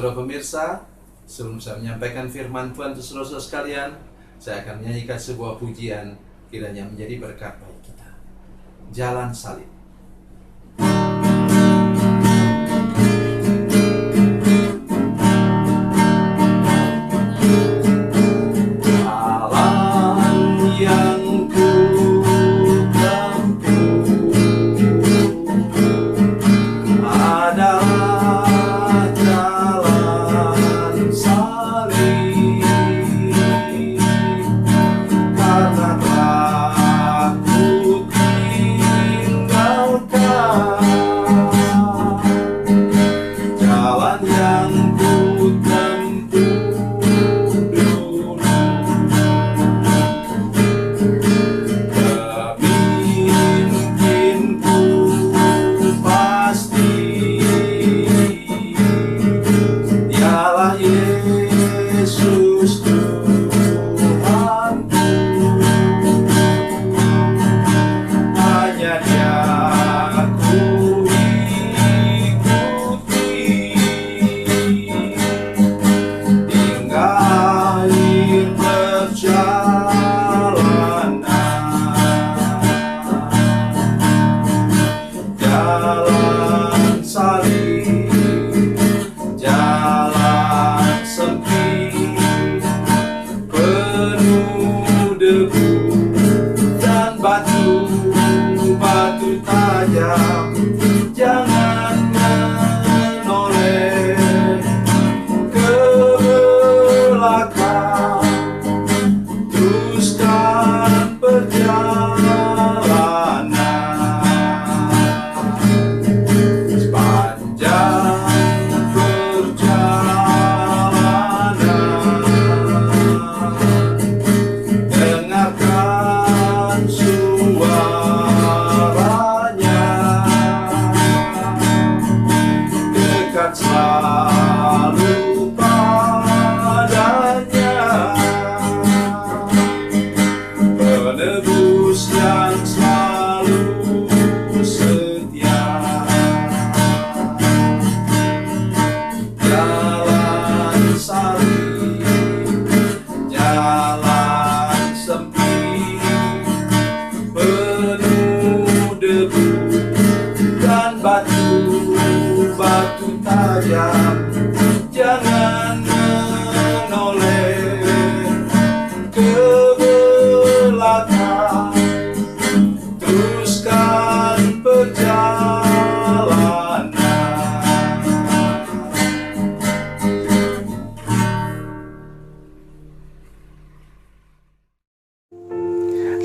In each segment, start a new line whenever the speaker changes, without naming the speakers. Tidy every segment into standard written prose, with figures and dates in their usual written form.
saudara pemirsa, sebelum saya menyampaikan firman Tuhan untuk saudara-saudara sekalian, saya akan menyanyikan sebuah pujian kiranya menjadi berkat bagi kita. Jalan Salib.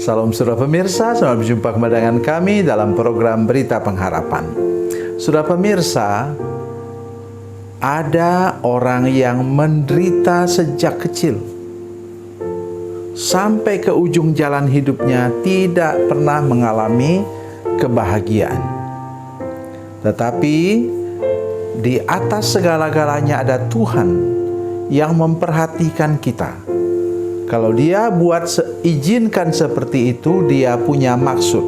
Salam saudara pemirsa, selamat berjumpa kembali dengan kami dalam program Berita Pengharapan. Saudara pemirsa, ada orang yang menderita sejak kecil sampai ke ujung jalan hidupnya tidak pernah mengalami kebahagiaan. Tetapi di atas segala-galanya ada Tuhan yang memperhatikan kita. Kalau Dia izinkan seperti itu, Dia punya maksud.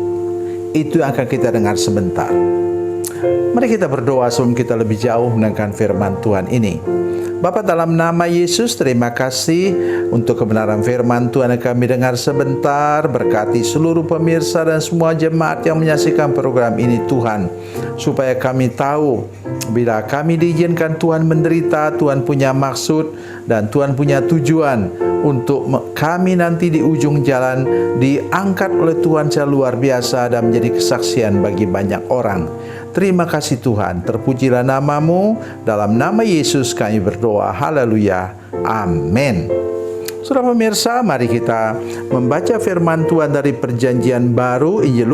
Itu yang akan kita dengar sebentar. Mari kita berdoa sebelum kita lebih jauh mendengarkan firman Tuhan ini. Bapa, dalam nama Yesus, terima kasih untuk kebenaran firman Tuhan yang kami dengar sebentar. Berkati seluruh pemirsa dan semua jemaat yang menyaksikan program ini, Tuhan. Supaya kami tahu, bila kami diizinkan Tuhan menderita, Tuhan punya maksud dan Tuhan punya tujuan untuk kami nanti di ujung jalan diangkat oleh Tuhan secara luar biasa dan menjadi kesaksian bagi banyak orang. Terima kasih Tuhan, terpujilah nama-Mu. Dalam nama Yesus kami berdoa, haleluya, amin. Saudara pemirsa, mari kita membaca firman Tuhan dari Perjanjian Baru, Injil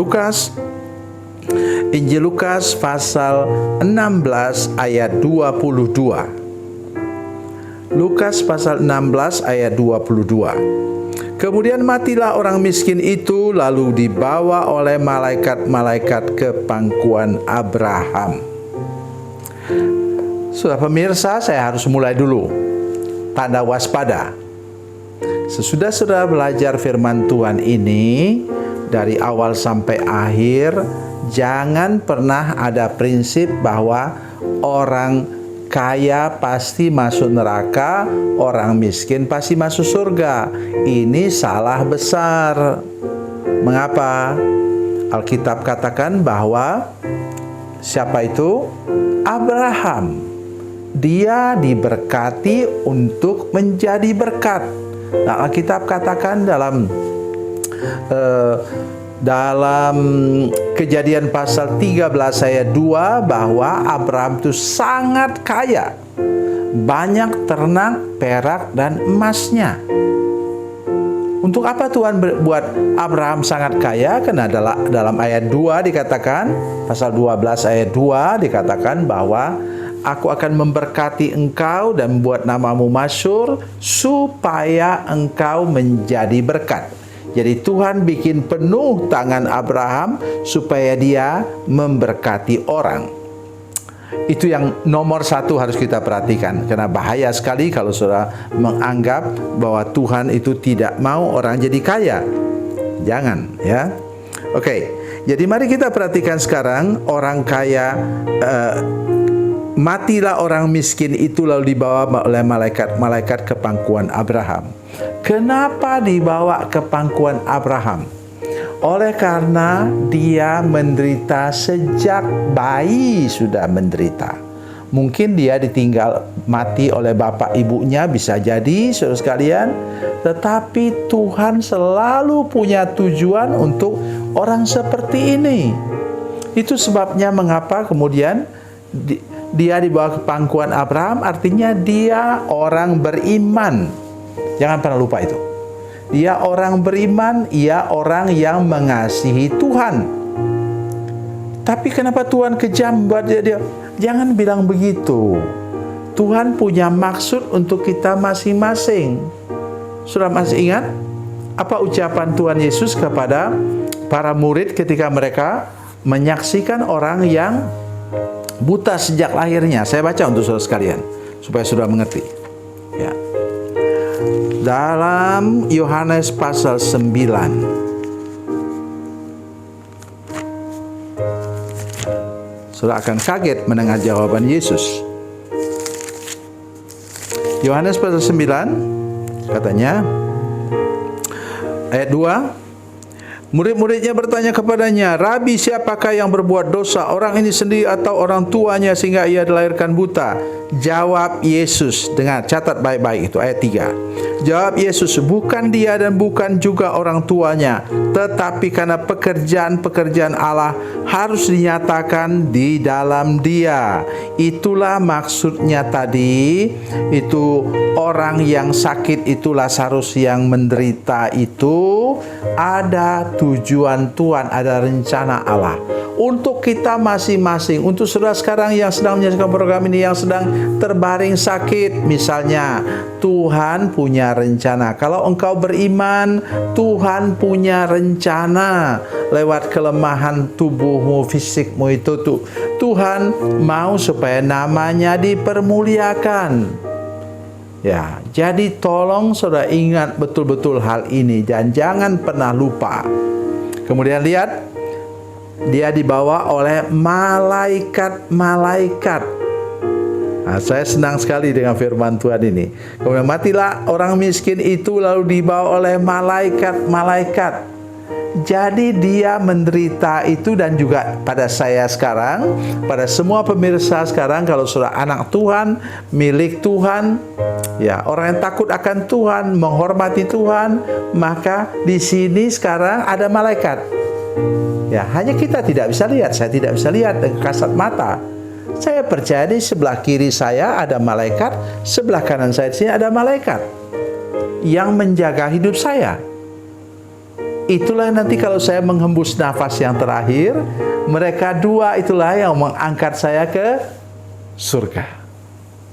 Lukas pasal 16 ayat 22. Lukas pasal 16 ayat 22. Kemudian matilah orang miskin itu, lalu dibawa oleh malaikat-malaikat ke pangkuan Abraham. Saudara pemirsa, saya harus mulai dulu. Tanda waspada. Sesudah saudara belajar firman Tuhan ini dari awal sampai akhir, jangan pernah ada prinsip bahwa orang kaya pasti masuk neraka, orang miskin pasti masuk surga. Ini salah besar. Mengapa? Alkitab katakan bahwa siapa itu? Abraham. Dia diberkati untuk menjadi berkat. Nah, Alkitab katakan dalam Kejadian pasal 13 ayat 2 bahwa Abraham itu sangat kaya. Banyak ternak, perak, dan emasnya. Untuk apa Tuhan buat Abraham sangat kaya? Karena dalam ayat 2 dikatakan, pasal 12 ayat 2 dikatakan bahwa aku akan memberkati engkau dan membuat namamu masyhur supaya engkau menjadi berkat. Jadi Tuhan bikin penuh tangan Abraham supaya dia memberkati orang. Itu yang nomor satu harus kita perhatikan. Karena bahaya sekali kalau saudara menganggap bahwa Tuhan itu tidak mau orang jadi kaya. Jangan, ya. Oke, jadi mari kita perhatikan sekarang orang kaya. Matilah orang miskin itu lalu dibawa oleh malaikat ke pangkuan Abraham. Kenapa dibawa ke pangkuan Abraham? Oleh karena dia menderita sejak bayi sudah menderita. Mungkin dia ditinggal mati oleh bapak ibunya, bisa jadi saudara sekalian. Tetapi Tuhan selalu punya tujuan untuk orang seperti ini. Itu sebabnya mengapa kemudian dia dibawa ke pangkuan Abraham, artinya dia orang beriman. Jangan pernah lupa itu. Dia orang beriman, ia orang yang mengasihi Tuhan. Tapi kenapa Tuhan kejam buat dia? Jangan bilang begitu. Tuhan punya maksud untuk kita masing-masing. Sudah masih ingat apa ucapan Tuhan Yesus kepada para murid ketika mereka menyaksikan orang yang buta sejak lahirnya? Saya baca untuk saudara sekalian supaya saudara mengerti. Ya. Dalam Yohanes pasal 9. Saudara akan kaget mendengar jawaban Yesus. Yohanes pasal 9 katanya ayat 2. Murid-muridnya bertanya kepadanya, "Rabi, siapakah yang berbuat dosa, orang ini sendiri atau orang tuanya sehingga ia dilahirkan buta?" Jawab Yesus, dengar, catat baik-baik itu ayat 3. Jawab Yesus, "Bukan dia dan bukan juga orang tuanya, tetapi karena pekerjaan-pekerjaan Allah harus dinyatakan di dalam dia." Itulah maksudnya tadi, itu orang yang sakit itu Lazarus yang menderita itu ada tujuan Tuhan, ada rencana Allah untuk kita masing-masing. Untuk saudara sekarang yang sedang menyaksikan program ini, yang sedang terbaring sakit misalnya, Tuhan punya rencana. Kalau engkau beriman, Tuhan punya rencana lewat kelemahan tubuhmu, fisikmu itu tuh. Tuhan mau supaya namanya dipermuliakan. Ya, jadi tolong saudara ingat betul-betul hal ini dan jangan pernah lupa. Kemudian lihat, dia dibawa oleh malaikat-malaikat. Nah, saya senang sekali dengan firman Tuhan ini. Kemudian matilah orang miskin itu lalu dibawa oleh malaikat-malaikat. Jadi dia menderita itu, dan juga pada saya sekarang, pada semua pemirsa sekarang, kalau saudara anak Tuhan, milik Tuhan, ya, orang yang takut akan Tuhan, menghormati Tuhan, maka di sini sekarang ada malaikat. Ya, hanya kita tidak bisa lihat, saya tidak bisa lihat dengan kasat mata. Saya percaya di sebelah kiri saya ada malaikat, sebelah kanan saya di sini ada malaikat yang menjaga hidup saya. Itulah nanti kalau saya menghembus nafas yang terakhir, mereka dua itulah yang mengangkat saya ke surga.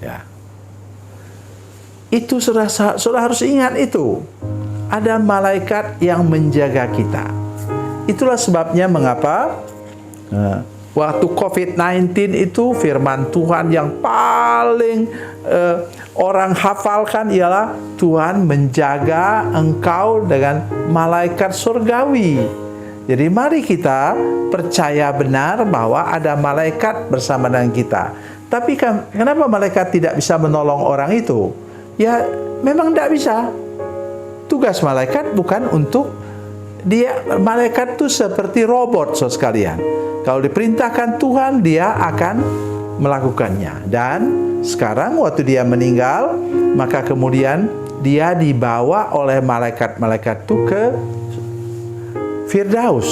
Ya. Itu saudara harus ingat itu. Ada malaikat yang menjaga kita. Itulah sebabnya mengapa waktu COVID-19 itu firman Tuhan yang paling orang hafalkan ialah Tuhan menjaga engkau dengan malaikat surgawi. Jadi mari kita percaya benar bahwa ada malaikat bersama dengan kita. Tapi kenapa malaikat tidak bisa menolong orang itu? Ya, memang tidak bisa. Tugas malaikat bukan untuk malaikat itu seperti robot, saudara sekalian. Kalau diperintahkan Tuhan, dia akan melakukannya. Dan sekarang waktu dia meninggal, maka kemudian dia dibawa oleh malaikat-malaikat itu ke Firdaus,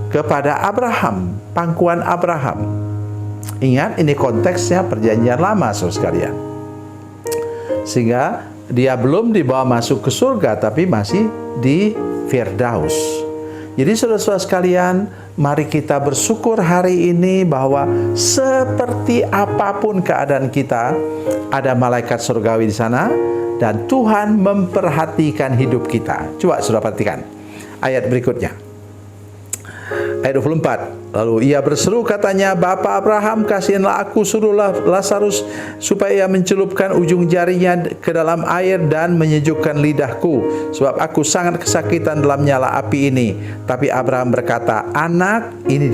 kepada Abraham, pangkuan Abraham. Ingat, ini konteksnya perjanjian lama, saudara sekalian. Sehingga dia belum dibawa masuk ke surga, tapi masih di Firdaus. Jadi saudara-saudara sekalian, mari kita bersyukur hari ini bahwa seperti apapun keadaan kita, ada malaikat surgawi di sana, dan Tuhan memperhatikan hidup kita. Coba saudara perhatikan ayat berikutnya. Ayat 24. Lalu ia berseru katanya, Bapa Abraham, kasihinlah aku, suruhlah Lazarus supaya ia mencelupkan ujung jarinya ke dalam air dan menyejukkan lidahku, sebab aku sangat kesakitan dalam nyala api ini. Tapi Abraham berkata, anak, ini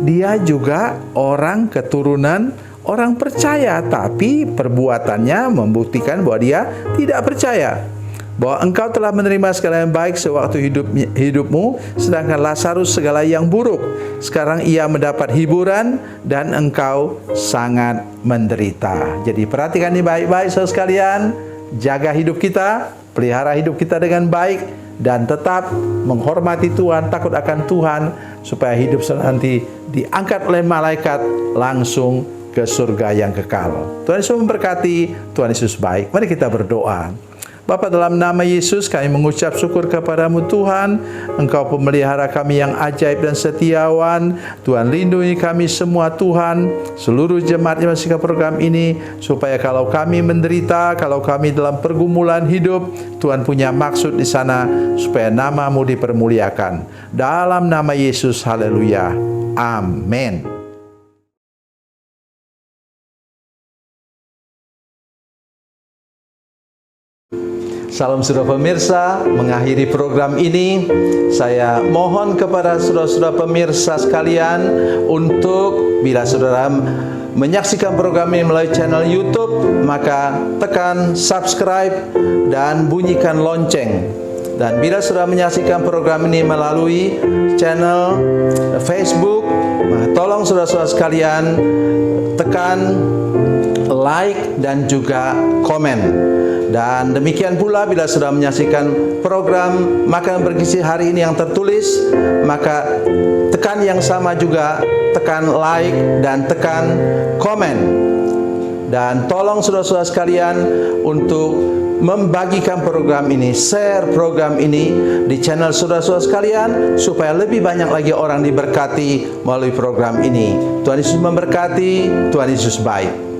dia juga orang keturunan orang percaya, tapi perbuatannya membuktikan bahwa dia tidak percaya. Bahwa engkau telah menerima segala yang baik sewaktu hidupmu, sedangkan Lazarus segala yang buruk. Sekarang ia mendapat hiburan dan engkau sangat menderita. Jadi perhatikan ini baik-baik saudara sekalian. Jaga hidup kita, pelihara hidup kita dengan baik, dan tetap menghormati Tuhan, takut akan Tuhan, supaya hidup nanti diangkat oleh malaikat langsung ke surga yang kekal. Tuhan Yesus memberkati, Tuhan Yesus baik. Mari kita berdoa. Bapa, dalam nama Yesus kami mengucap syukur kepadamu Tuhan. Engkau pemelihara kami yang ajaib dan setiawan. Tuhan, lindungi kami semua Tuhan, seluruh jemaat yang menyaksikan program ini, supaya kalau kami menderita, kalau kami dalam pergumulan hidup, Tuhan punya maksud di sana supaya nama-Mu dipermuliakan. Dalam nama Yesus, haleluya. Amin. Salam saudara pemirsa, mengakhiri program ini, saya mohon kepada saudara-saudara pemirsa sekalian untuk bila saudara menyaksikan program ini melalui channel YouTube, maka tekan subscribe dan bunyikan lonceng. Dan bila saudara menyaksikan program ini melalui channel Facebook, tolong saudara-saudara sekalian tekan like dan juga komen. Dan demikian pula bila sudah menyaksikan program Makanan Bergizi hari ini yang tertulis, maka tekan yang sama juga, tekan like dan tekan komen. Dan tolong saudara-saudara sekalian untuk membagikan program ini, share program ini di channel saudara-saudara sekalian, supaya lebih banyak lagi orang diberkati melalui program ini. Tuhan Yesus memberkati, Tuhan Yesus baik.